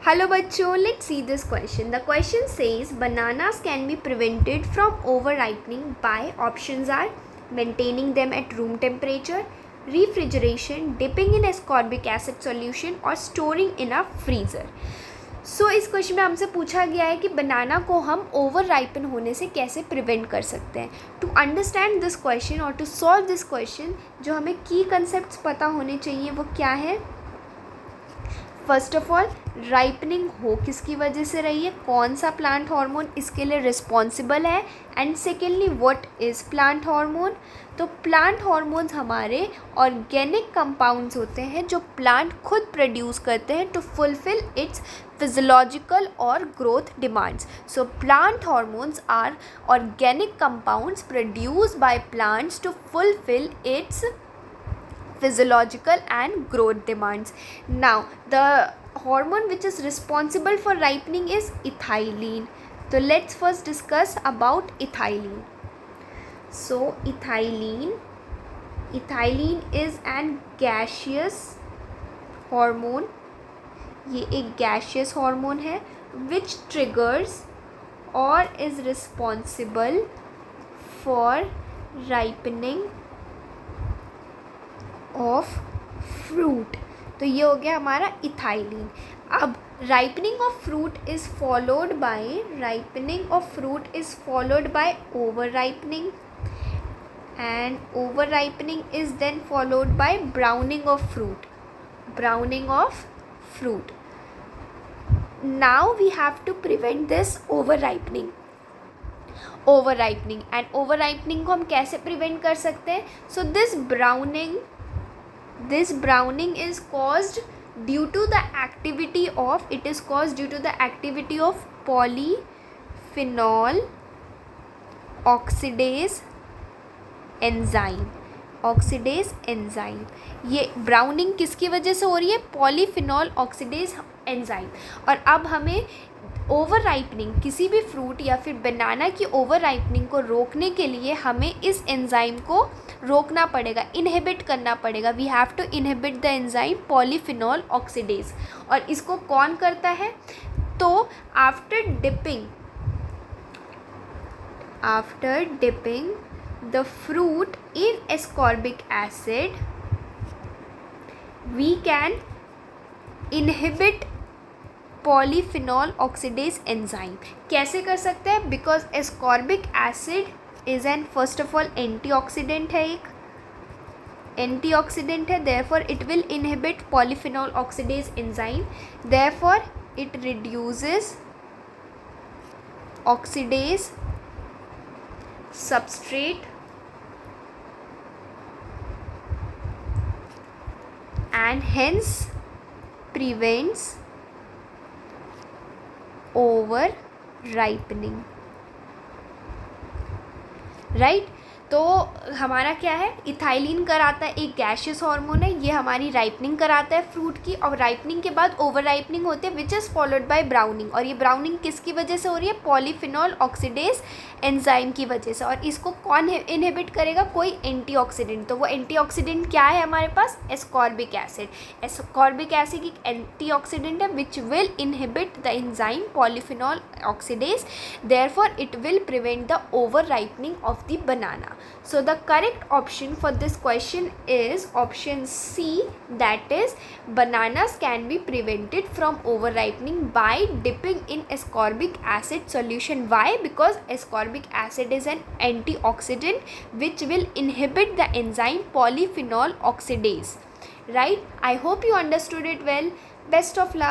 Hello बच्चों, let's see this question. The question says bananas can be prevented from over-ripening by options are maintaining them at room temperature, refrigeration, dipping in ascorbic acid solution और storing in a freezer. सो इस question में हमसे पूछा गया है कि बनाना को हम ओवर राइपन होने से कैसे प्रिवेंट कर सकते हैं. टू अंडरस्टैंड दिस क्वेश्चन और टू सॉल्व दिस क्वेश्चन जो हमें की कंसेप्ट्स पता होने चाहिए वो क्या है. फर्स्ट ऑफ ऑल, राइपनिंग हो किसकी वजह से रही है, कौन सा प्लांट हार्मोन इसके लिए रिस्पॉन्सिबल है, and secondly what is plant hormone. तो प्लांट हार्मोन्स हमारे ऑर्गेनिक कंपाउंड्स होते हैं जो प्लांट खुद प्रोड्यूस करते हैं टू फुलफिल इट्स फिजियोलॉजिकल और growth demands. So plant hormones are organic compounds produced by plants to fulfil its physiological and growth demands. Now the hormone which is responsible for ripening is ethylene. So let's first discuss about ethylene. So ethylene is an gaseous hormone. ये एक gaseous hormone है which triggers or is responsible for ripening of fruit. तो ये हो गया हमारा ethylene. अब ripening of fruit is followed by over ripening, and over ripening is then followed by browning of fruit. Now we have to prevent this over ripening and over ripening को हम कैसे prevent कर सकते हैं. So this browning is caused due to the activity of polyphenol oxidase enzyme. ये browning किसकी वजह से हो रही है, पॉलीफिनॉल ऑक्सीडेज एंजाइम. और अब हमें ओवर राइपनिंग, किसी भी फ्रूट या फिर बनाना की ओवर राइपनिंग को रोकने के लिए हमें इस एंजाइम को रोकना पड़ेगा, इनहिबिट करना पड़ेगा. We have to inhibit the enzyme polyphenol oxidase. और इसको कौन करता है, तो after dipping the fruit in ascorbic acid we can inhibit polyphenol oxidase enzyme. कैसे कर सकते हैं, because ascorbic acid is an first of all antioxidant है, therefore it will inhibit polyphenol oxidase enzyme, therefore it reduces oxidase substrate and hence prevents over ripening. Right. तो हमारा क्या है, ethylene कराता है, एक गैशियस हार्मोन है, ये हमारी राइपनिंग कराता है फ्रूट की. और राइपनिंग के बाद ओवर राइपनिंग होती है which is followed by browning. और ये ब्राउनिंग किसकी वजह से हो रही है, पॉलीफिनॉल ऑक्सीडेज एंजाइम की वजह से. और इसको कौन इनहिबिट करेगा, कोई एंटीऑक्सीडेंट. तो वो एंटीऑक्सीडेंट क्या है हमारे पास, एस्कॉर्बिक एसिड एक एंटीऑक्सीडेंट है which will inhibit the enzyme polyphenol oxidase, therefore it will prevent the over ripening of the banana. So the correct option for this question is option C, that is bananas can be prevented from over ripening by dipping in ascorbic acid solution. Why? Because ascorbic acid is an antioxidant which will inhibit the enzyme polyphenol oxidase. Right? I hope you understood it well. Best of luck.